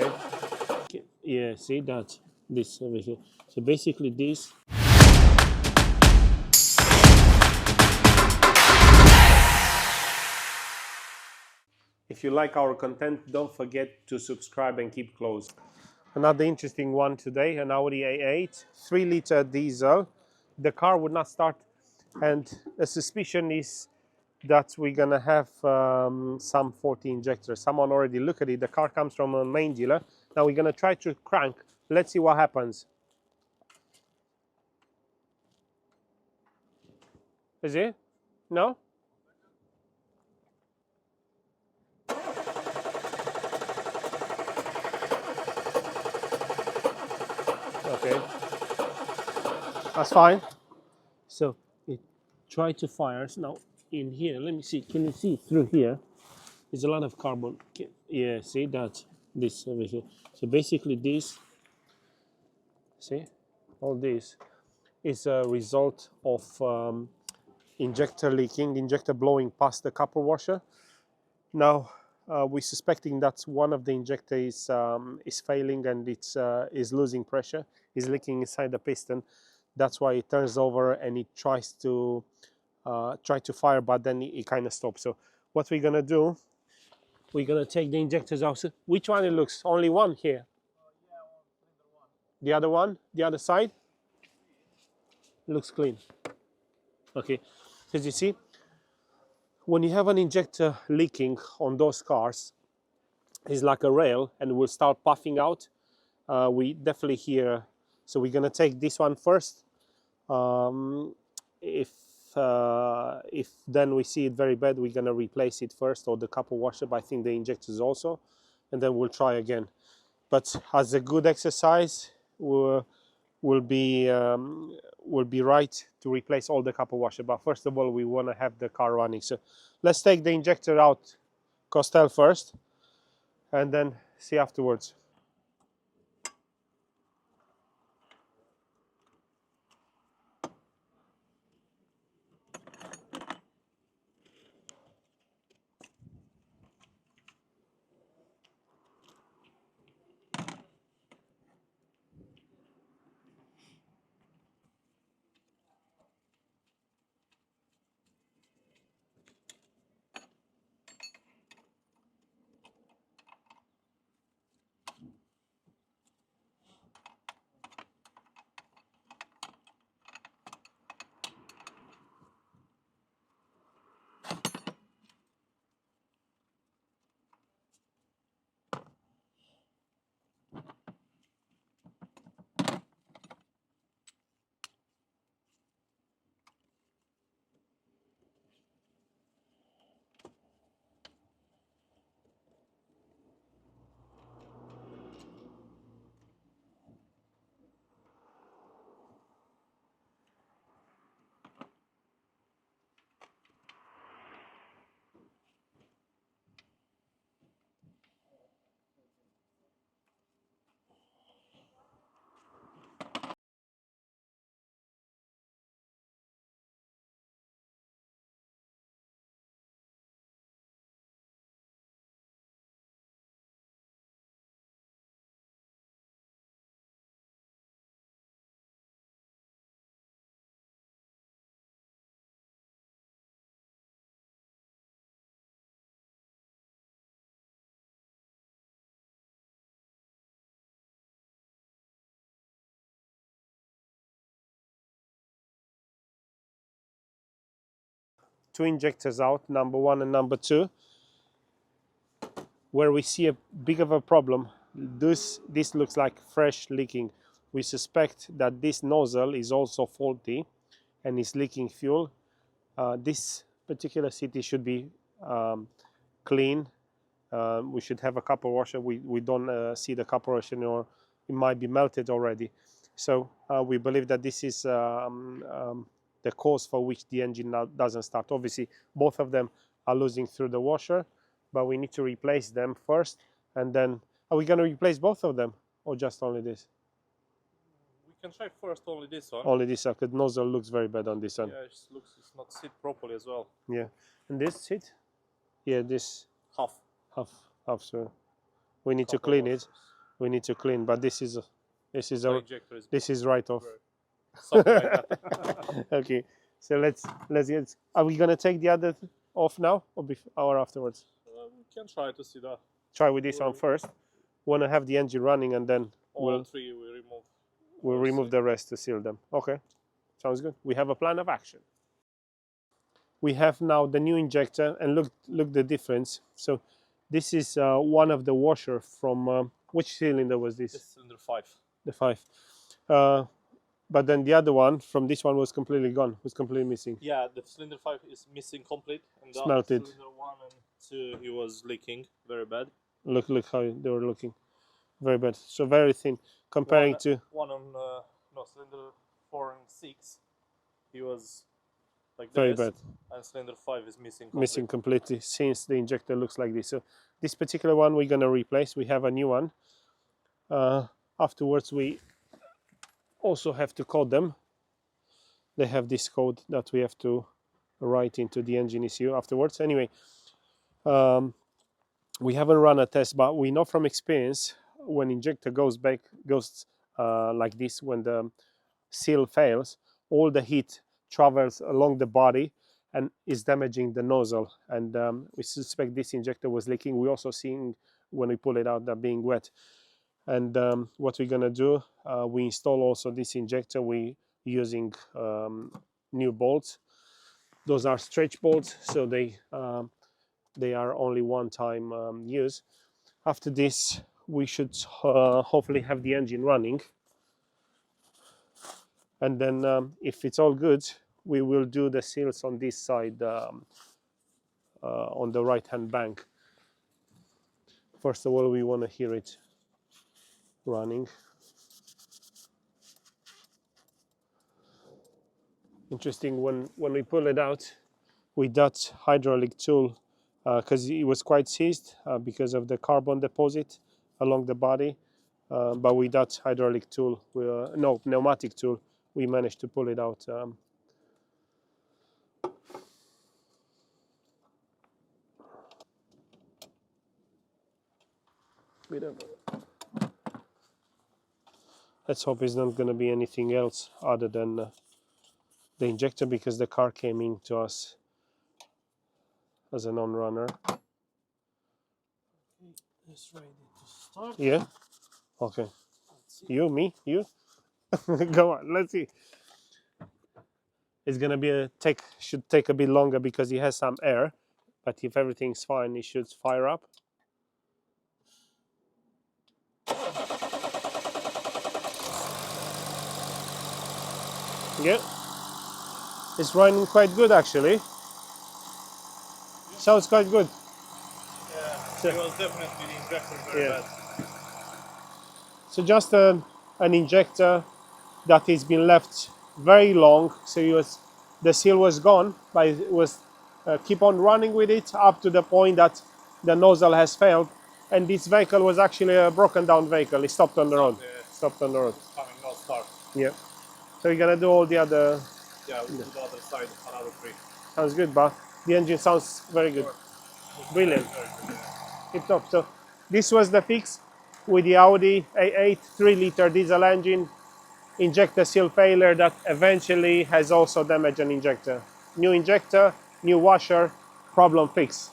Okay. Yeah, see that, this over here. So basically this. If you like our content, don't forget to subscribe and keep close. Another interesting one today, an Audi A8, 3-liter diesel. The car would not start, and the suspicion is that we're gonna have some faulty injector. Someone already looked at it. The car comes from a main dealer. Now we're gonna try to crank. Let's see what happens. Is it? No? Okay. That's fine. So it try to fire. Now in here, let me see. Can you see through here? There's a lot of carbon. Yeah, see that, this over here. So basically this, see, all this is a result of injector leaking, injector blowing past the copper washer. Now we're suspecting that one of the injector is failing and it's is losing pressure, is leaking inside the piston. That's why it turns over and it tries to fire, but then it kind of stops. So what we're gonna do, we're gonna take the injectors out. So which one it looks? Only one here. The other one, the other side, looks clean. Okay, as you see, when you have an injector leaking on those cars, it's like a rail and will start puffing out. We definitely hear. So we're gonna take this one first. If then we see it very bad, we're gonna replace it first, or the copper washer. But I think the injectors also, and then we'll try again. But as a good exercise, will be right to replace all the copper washer. But first of all, we want to have the car running. So let's take the injector out, Costel, first, and then see afterwards. Two injectors out, number one and number two. Where we see a big of a problem, this looks like fresh leaking. We suspect that this nozzle is also faulty and is leaking fuel. This particular city should be clean. We should have a copper washer. We don't see the copper washer, or it might be melted already. So we believe that this is the cause for which the engine doesn't start. Obviously, both of them are losing through the washer, but we need to replace them first. And then, are we going to replace both of them, or just only this? We can try first only this one. Only this one, because nozzle looks very bad on this one. Yeah, it's not sit properly as well. Yeah, and this sit? Yeah, this half. So We need to clean it. We need to clean, but this is The injector is this is right off. something like that. Okay, so let's get. Are we gonna take the other off now or afterwards? We can try to see that. Try with this one first. Want to have the engine running, and then All three we remove. we'll remove the rest to seal them. Okay, sounds good. We have a plan of action. We have now the new injector, and look the difference. So this is one of the washer from which cylinder was this? This cylinder 5. The 5. But then the other one from this one was completely gone, was completely missing. Yeah, the cylinder 5 is missing complete, and the Smelted. cylinder 1 and 2 it was leaking very bad. Look how they were looking, very bad. So very thin comparing to one on no, cylinder 4 and 6. He was like very this, bad. and cylinder 5 is missing. Missing completely since the injector looks like this. So this particular one we're gonna replace. We have a new one. Afterwards we also have to code them. They have this code that we have to write into the engine ECU afterwards. Anyway, we haven't run a test, but we know from experience when injector goes like this, when the seal fails, all the heat travels along the body and is damaging the nozzle. And we suspect this injector was leaking. We also seen when we pull it out that being wet. And what we're gonna do, we install also this injector. We using new bolts. Those are stretch bolts, so they are only one-time use. After this, we should hopefully have the engine running. And then if it's all good, we will do the seals on this side, on the right-hand bank. First of all, we want to hear it running. Interesting, when we pull it out with that hydraulic tool, because it was quite seized because of the carbon deposit along the body, but with that hydraulic tool, no, pneumatic tool, we managed to pull it out. Let's hope it's not going to be anything else other than the injector, because the car came in to us as a non-runner. It's ready to start. Yeah? Okay. You, me, you? Go on, let's see. It's gonna be should take a bit longer because it has some air, but if everything's fine, it should fire up. Yeah, it's running quite good actually. Sounds quite good. Yeah, it was definitely the injector very bad. So just an injector that has been left very long, so the seal was gone, but it was keep on running with it up to the point that the nozzle has failed, and this vehicle was actually a broken down vehicle. It stopped on the road. Stopped on the road. It's coming, no start. Yeah. So we're gonna do all the other. Yeah, we'll do the other side, another 3. Sounds good, but the engine sounds very good. Brilliant. Tip top. So this was the fix with the Audi A8 3-liter diesel engine, injector seal failure that eventually has also damaged an injector. New injector, new washer, problem fixed.